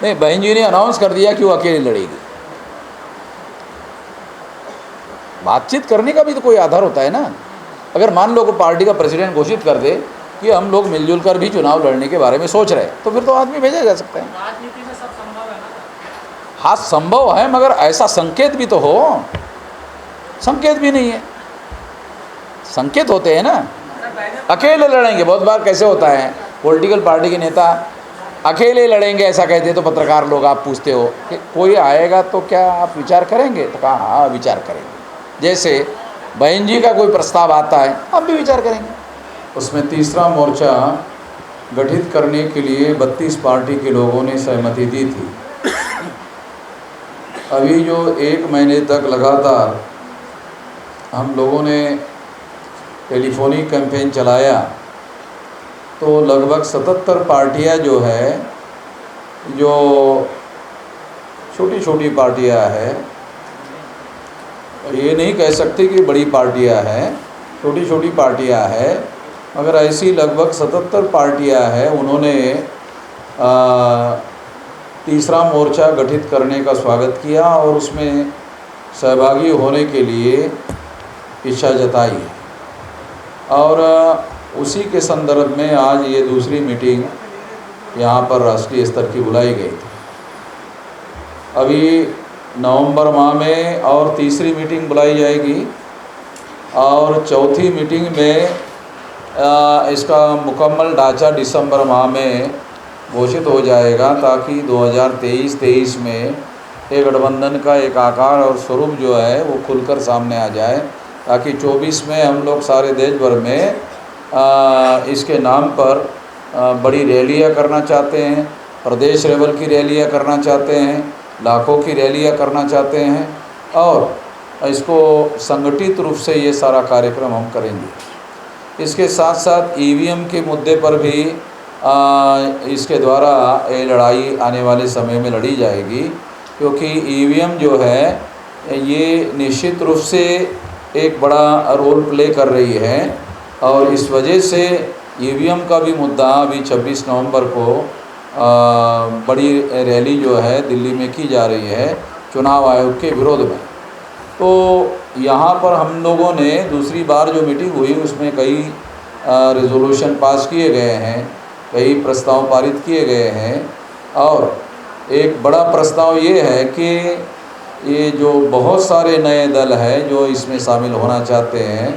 नहीं, बहन जी ने अनाउंस कर दिया कि वो अकेले लड़ेगी। बातचीत करने का भी तो कोई आधार होता है ना। अगर मान लो को पार्टी का प्रेसिडेंट घोषित कर दे कि हम लोग मिलजुल कर भी चुनाव लड़ने के बारे में सोच रहे हैं, तो फिर तो आदमी भेजा जा सकता है। राजनीति में सब संभव है ना। हाँ संभव है, मगर ऐसा संकेत भी तो हो। संकेत भी नहीं है। संकेत होते हैं ना, अकेले लड़ेंगे। बहुत बार कैसे होता है, पॉलिटिकल पार्टी के नेता अकेले लड़ेंगे ऐसा कहते हैं, तो पत्रकार लोग आप पूछते हो कि कोई आएगा तो क्या आप विचार करेंगे, तो कहा हाँ विचार करेंगे। जैसे बहन जी का कोई प्रस्ताव आता है, हम भी विचार करेंगे। उसमें तीसरा मोर्चा गठित करने के लिए 32 पार्टी के लोगों ने सहमति दी थी। अभी जो 1 महीने तक लगातार हम लोगों ने टेलीफोनिक कैंपेन चलाया, तो लगभग 77 पार्टियां जो है, जो छोटी छोटी पार्टियां हैं, ये नहीं कह सकते कि बड़ी पार्टियां हैं, छोटी छोटी पार्टियां हैं, मगर ऐसी लगभग 77 पार्टियां हैं। उन्होंने तीसरा मोर्चा गठित करने का स्वागत किया और उसमें सहभागी होने के लिए इच्छा जताई। और उसी के संदर्भ में आज ये दूसरी मीटिंग यहाँ पर राष्ट्रीय स्तर की बुलाई गई थी। अभी नवंबर माह में और तीसरी मीटिंग बुलाई जाएगी और चौथी मीटिंग में इसका मुकम्मल ढांचा दिसंबर माह में घोषित हो जाएगा, ताकि 2023 में ये गठबंधन का एक आकार और स्वरूप जो है वो खुलकर सामने आ जाए, ताकि 24 में हम लोग सारे देश भर में इसके नाम पर बड़ी रैलियाँ करना चाहते हैं, प्रदेश लेवल की रैलियाँ करना चाहते हैं, लाखों की रैलियाँ करना चाहते हैं, और इसको संगठित रूप से ये सारा कार्यक्रम हम करेंगे। इसके साथ साथ ईवीएम के मुद्दे पर भी इसके द्वारा ये लड़ाई आने वाले समय में लड़ी जाएगी, क्योंकि ईवीएम जो है ये निश्चित रूप से एक बड़ा रोल प्ले कर रही है, और इस वजह से ईवीएम का भी मुद्दा अभी 26 नवंबर को बड़ी रैली जो है दिल्ली में की जा रही है चुनाव आयोग के विरोध में। तो यहाँ पर हम लोगों ने दूसरी बार जो मीटिंग हुई उसमें कई रेजोल्यूशन पास किए गए हैं, कई प्रस्ताव पारित किए गए हैं, और एक बड़ा प्रस्ताव ये है कि ये जो बहुत सारे नए दल हैं जो इसमें शामिल होना चाहते हैं,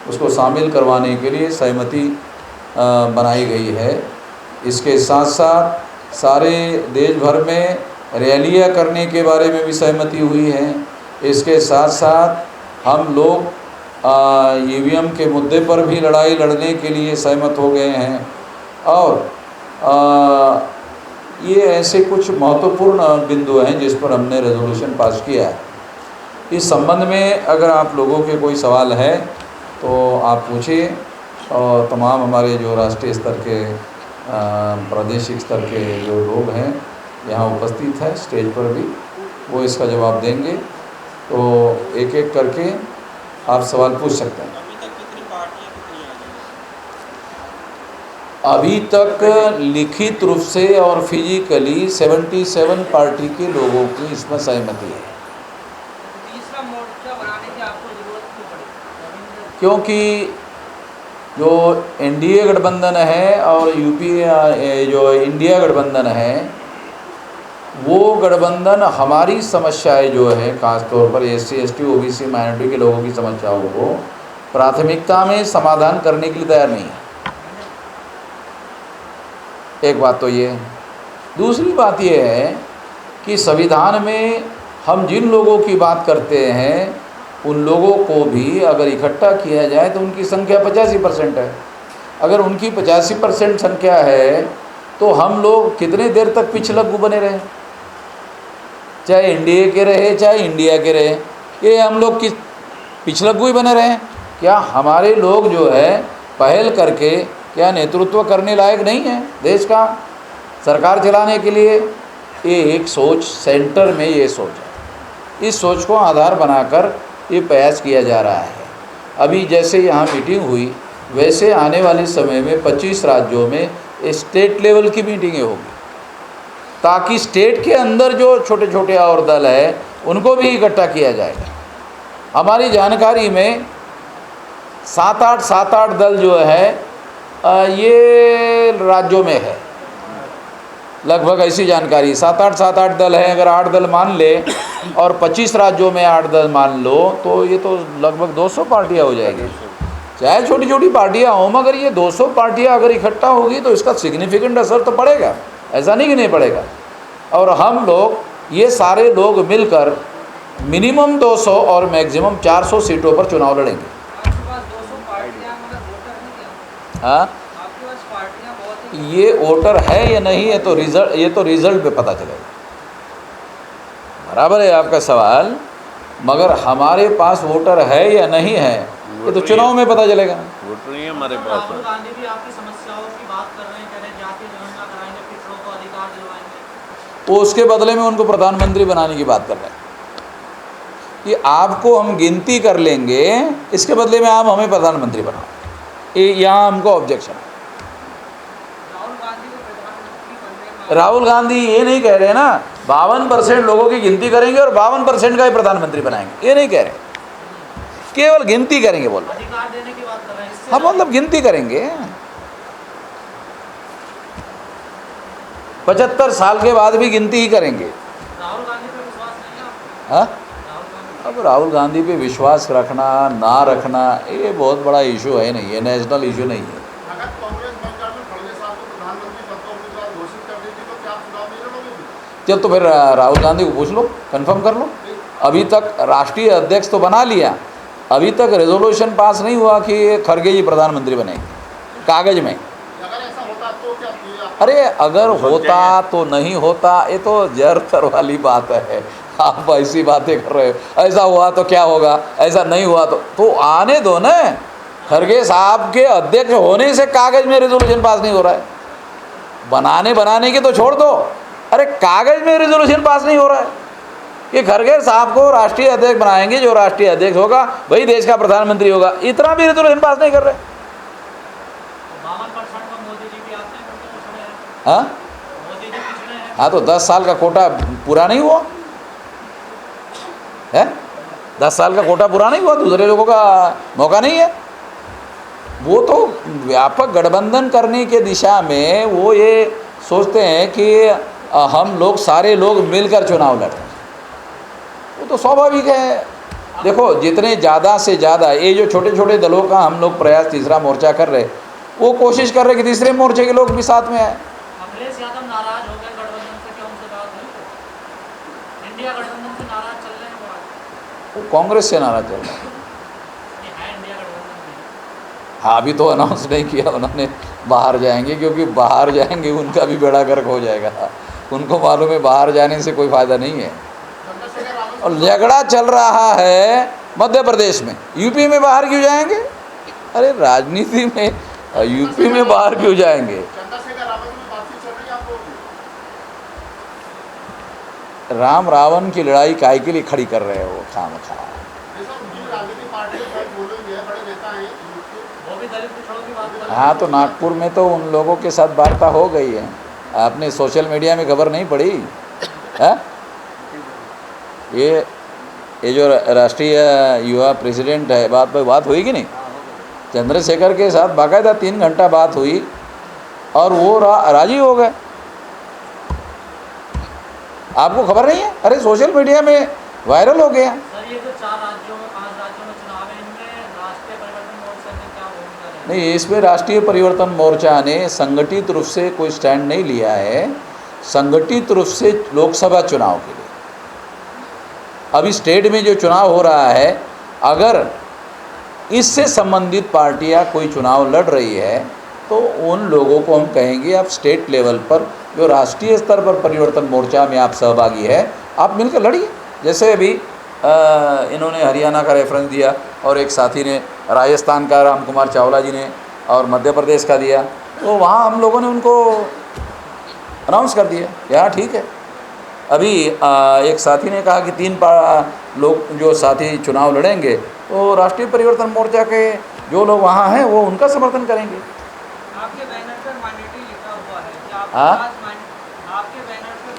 उसको शामिल करवाने के लिए सहमति बनाई गई है। इसके साथ साथ सारे देश भर में रैलियाँ करने के बारे में भी सहमति हुई है। इसके साथ साथ हम लोग ईवीएम के मुद्दे पर भी लड़ाई लड़ने के लिए सहमत हो गए हैं, और ये ऐसे कुछ महत्वपूर्ण बिंदु हैं जिस पर हमने रेजोल्यूशन पास किया है। इस संबंध में अगर आप लोगों के कोई सवाल है तो आप पूछिए, और तमाम हमारे जो राष्ट्रीय स्तर के प्रादेशिक स्तर के जो लोग हैं यहाँ उपस्थित हैं स्टेज पर भी, वो इसका जवाब देंगे। तो एक एक करके आप सवाल पूछ सकते हैं। अभी तक लिखित रूप से और फिजिकली 77 पार्टी के लोगों की इसमें सहमति है। तीसरा मोर्चा बनाने की आपको जरूरत क्यों पड़ी? क्योंकि जो एनडीए गठबंधन है और यूपीए जो इंडिया गठबंधन है, वो गठबंधन हमारी समस्याएं जो है खासतौर पर SC ST OBC माइनॉरिटी के लोगों की समस्याओं को प्राथमिकता में समाधान करने के लिए तैयार नहीं है। एक बात तो ये है। दूसरी बात ये है कि संविधान में हम जिन लोगों की बात करते हैं उन लोगों को भी अगर इकट्ठा किया जाए तो उनकी संख्या 85% है। अगर उनकी 85% संख्या है तो हम लोग कितने देर तक पिछलग्गू बने रहे, चाहे एनडीए के रहे चाहे इंडिया के रहे, ये हम लोग किस पिछलग्गू ही बने रहे। क्या हमारे लोग जो है पहल करके क्या नेतृत्व करने लायक नहीं है देश का, सरकार चलाने के लिए? ये एक सोच सेंटर में ये सोच है, इस सोच को आधार बनाकर ये प्रयास किया जा रहा है। अभी जैसे यहाँ मीटिंग हुई वैसे आने वाले समय में 25 राज्यों में स्टेट लेवल की मीटिंगें होगी। ताकि स्टेट के अंदर जो छोटे छोटे और दल है उनको भी इकट्ठा किया जाएगा। हमारी जानकारी में 7-8 दल जो है ये राज्यों में है, लगभग ऐसी जानकारी 7-8 दल है। अगर 8 दल मान ले और 25 राज्यों में 8 दल मान लो तो ये तो लगभग 200 पार्टियाँ हो जाएगी। चाहे छोटी छोटी पार्टियाँ हों, मगर ये 200 पार्टियाँ अगर इकट्ठा होगी तो इसका सिग्निफिकेंट असर तो पड़ेगा, ऐसा नहीं कि नहीं पड़ेगा। और हम लोग ये सारे लोग मिलकर मिनिमम 200 और मैक्सिमम 400 सीटों पर चुनाव लड़ेंगे। आपके पास 200 पार्टियां मगर वोटर नहीं क्या? हाँ, आपके पास पार्टियां बहुत हैं। ये वोटर है या नहीं है तो रिज़ल्ट पे पता चलेगा। बराबर है आपका सवाल, मगर हमारे पास वोटर है या नहीं है ये तो चुनाव में पता चलेगा। वोटर नहीं है हमारे पास। राहुल गांधी भी आपकी समस्याओं की बात कर रहे हैं, कह रहे हैं जातीय जनगणना कराएंगे, पिछड़ों को अधिकार दिलवाएंगे। वो उसके बदले में उनको प्रधानमंत्री बनाने की बात कर रहे हैं कि आपको हम गिनती कर लेंगे, इसके बदले में आप हमें प्रधानमंत्री बनाओ। ये यहाँ हमको ऑब्जेक्शन है। राहुल गांधी को प्रधानमंत्री बनने में राहुल गांधी ये नहीं कह रहे ना 52% लोगों की गिनती करेंगे और 52% का ही प्रधानमंत्री बनाएंगे, ये नहीं कह रहे, केवल गिनती करेंगे बोल रहे हैं। अधिकार देने की बात कर रहे हैं। इससे हम मतलब गिनती करेंगे। 75 साल के बाद भी गिनती ही करेंगे। राहुल गांधी पे विश्वास नहीं है आपको? हाँ, राहुल गांधी अब राहुल गांधी पे विश्वास रखना ना रखना ये बहुत बड़ा इशू है नहीं, ये नेशनल इशू नहीं है। अगर कांग्रेस बनकर में खड़गे साहब को प्रधानमंत्री पद का उम्मीदवार घोषित कर देती तो क्या आप चुनाव नहीं लड़ोगे? चल तो फिर राहुल गांधी को पूछ लो, कंफर्म कर लो। अभी तक राष्ट्रीय अध्यक्ष तो बना लिया, अभी तक रेजोल्यूशन पास नहीं हुआ कि खड़गे जी प्रधानमंत्री बनेंगे कागज में। अगर ऐसा होता तो क्या अरे अगर होता तो नहीं होता, ये तो जरतर वाली बात है। आप ऐसी बातें कर रहे हो, ऐसा हुआ तो क्या होगा, ऐसा नहीं हुआ तो आने दो ना। खड़गे साहब के अध्यक्ष होने से कागज में रेजोल्यूशन पास नहीं हो रहा है, बनाने की तो छोड़ दो, अरे कागज में रेजोल्यूशन पास नहीं हो रहा है कि खड़गे साहब को राष्ट्रीय अध्यक्ष बनाएंगे, जो राष्ट्रीय अध्यक्ष होगा वही देश का प्रधानमंत्री होगा, इतना भी रेजोल्यूशन पास नहीं कर रहे। 52% में मोदी जी भी आते हैं, क्योंकि पिछड़े हैं। हाँ मोदी जी पिछड़े हैं। हाँ, तो 10 साल का कोटा पूरा नहीं हुआ है, 10 साल का कोटा पूरा नहीं हुआ, दूसरे लोगों का मौका नहीं है। वो तो व्यापक गठबंधन करने के दिशा में वो ये सोचते हैं कि हम लोग सारे लोग मिलकर चुनाव लड़ें, वो तो स्वाभाविक है। देखो जितने ज़्यादा से ज़्यादा ये जो छोटे छोटे दलों का हम लोग प्रयास तीसरा मोर्चा कर रहे, वो कोशिश कर रहे कि तीसरे मोर्चे के लोग भी साथ में आए। अखिलेश यादव नाराज हो गए गठबंधन से, क्या उनसे बात हुई तो? इंडिया गठबंधन से नाराज चल रहे हैं वो आज। वो कांग्रेस से नाराज चल रहा है। ये है इंडिया गठबंधन में। हाँ, अभी तो अनाउंस नहीं किया उन्होंने बाहर जाएंगे, क्योंकि बाहर जाएंगे उनका भी बेड़ा गर्क हो जाएगा। उनको मालूम है बाहर जाने से कोई फ़ायदा नहीं है। और झगड़ा चल रहा है मध्य प्रदेश में, यूपी में बाहर क्यों जाएंगे? अरे राजनीति में यूपी में बाहर क्यों जाएंगे? चंद्रशेखर रावत में बातचीत चल रही है आपको? राम रावण की लड़ाई काहे के लिए खड़ी कर रहे हो खामखा? जैसा उनकी राजनीतिक पार्टी शायद बोल रही है, बड़े नेता हैं यूपी वो भी दलित पिछड़ों की बात कर रहे हैं। हाँ, तो नागपुर में तो उन लोगों के साथ वार्ता हो गई है। आपने सोशल मीडिया में खबर नहीं पड़ी है? ये जो राष्ट्रीय युवा प्रेसिडेंट है, बात हुई कि नहीं? चंद्रशेखर के साथ बाकायदा 3 घंटा बात हुई और वो राजी हो गए। आपको खबर नहीं है? अरे सोशल मीडिया में वायरल हो गया। सर ये जो 4 राज्यों में 5 राज्यों में चुनाव है, इनमें राष्ट्रीय परिवर्तन मोर्चा ने क्या भूमिका रही? नहीं, इसमें राष्ट्रीय परिवर्तन मोर्चा ने संगठित रूप से कोई स्टैंड नहीं लिया है। संगठित रूप से लोकसभा चुनाव के लिए अभी स्टेट में जो चुनाव हो रहा है, अगर इससे संबंधित पार्टियां कोई चुनाव लड़ रही है तो उन लोगों को हम कहेंगे आप स्टेट लेवल पर, जो राष्ट्रीय स्तर पर परिवर्तन मोर्चा में आप सहभागी है, आप मिलकर लड़िए। जैसे अभी इन्होंने हरियाणा का रेफरेंस दिया और एक साथी ने राजस्थान का राम कुमार चावला जी ने और मध्य प्रदेश का दिया, तो वहाँ हम लोगों ने उनको अनाउंस कर दिया, यहाँ ठीक है। अभी एक साथी ने कहा कि 3 लोग जो साथी चुनाव लड़ेंगे तो राष्ट्रीय परिवर्तन मोर्चा के जो लोग वहाँ हैं वो उनका समर्थन करेंगे। आपके बैनर पर माइनॉरिटी लिखा हुआ है कि आपके हाँ? पास आपके बैनर पर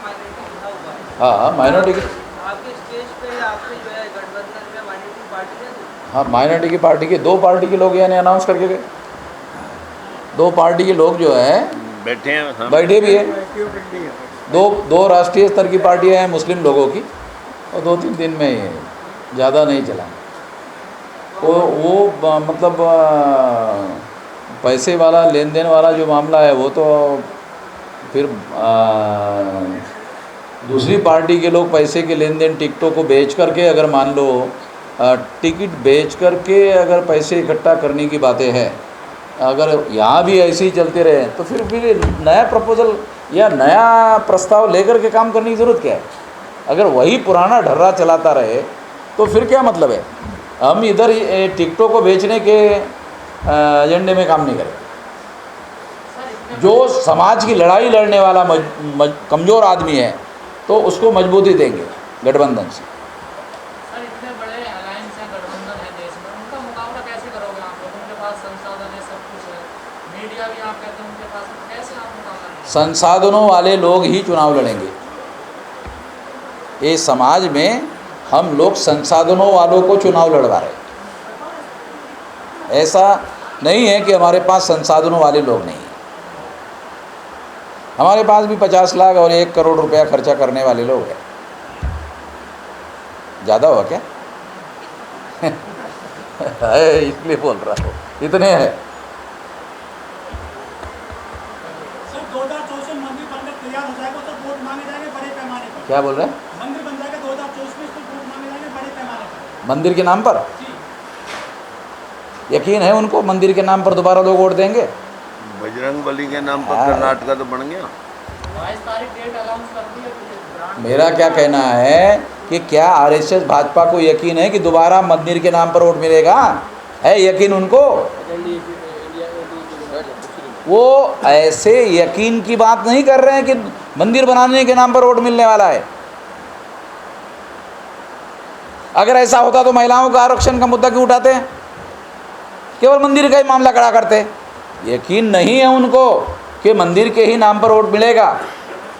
हाँ माइनॉरिटी की, आपके स्टेज पे आपके जो है गठबंधन में माइनॉरिटी पार्टी है तो हाँ माइनॉरिटी की पार्टी के 2 पार्टी के लोग यानी अनाउंस करके गए। 2 पार्टी के लोग जो है बैठे हैं हम। बैठे भी है। दो राष्ट्रीय स्तर की पार्टियां हैं मुस्लिम लोगों की, और 2-3 दिन में ही ज़्यादा नहीं चला। वो मतलब पैसे वाला लेन देन वाला जो मामला है वो तो फिर दूसरी पार्टी के लोग पैसे के लेन देन टिकटों को बेच करके, अगर मान लो टिकट बेच करके अगर पैसे इकट्ठा करने की बातें हैं, अगर यहाँ भी ऐसे ही चलते रहे तो फिर नया प्रपोजल या नया प्रस्ताव लेकर के काम करने की ज़रूरत क्या है। अगर वही पुराना ढर्रा चलाता रहे तो फिर क्या मतलब है। हम इधर टिकटों को बेचने के एजेंडे में काम नहीं करें। सर इतने जो समाज की लड़ाई लड़ने वाला कमज़ोर आदमी है तो उसको मजबूती देंगे गठबंधन से। सर इतने बड़े अलायंस हैं, गठबंधन है देश में, उनका मुकाबला कैसे करोगे आप लोग? उनके पास संसाधन है, सब कुछ है, मीडिया भी आप कहते हैं उनके पास, तो कैसे आप मुकाबला करेंगे? संसाधनों वाले लोग ही चुनाव लड़ेंगे। ये समाज में हम लोग संसाधनों वालों को चुनाव लड़वा रहे हैं। ऐसा नहीं है कि हमारे पास संसाधनों वाले लोग नहीं हैं। हमारे पास भी 50 लाख और 1 करोड़ रुपया खर्चा करने वाले लोग हैं। ज़्यादा हुआ क्या? है इसलिए बोल रहा हूँ, इतने हैं। सर 2024 में मंदिर बनकर तैयार हो जाएगा तो वोट मांगे जाएंगे बड़े पैमाने पर। क्या बोल रहे हैं? मंदिर बन जाएगा 2024 में तो वोट मांगे जाएंगे बड़े पैमाने पर। मंदिर के नाम पर जी यकीन है उनको, मंदिर के नाम पर दोबारा लोग वोट देंगे। बजरंग बली के नाम पर हाँ। कर्नाटका तो बन गया। 22 तारीख डेट अनाउंस कर दी है ब्रांड। मेरा क्या कहना है कि क्या आरएसएस भाजपा को यकीन है कि दोबारा मंदिर के नाम पर वोट मिलेगा? है यकीन उनको? वो ऐसे यकीन की बात नहीं कर रहे हैं कि मंदिर बनाने के नाम पर वोट मिलने वाला है। अगर ऐसा होता तो महिलाओं का आरक्षण का मुद्दा क्यों उठाते हैं? केवल मंदिर का ही मामला खड़ा करते। यकीन नहीं है उनको कि मंदिर के ही नाम पर वोट मिलेगा।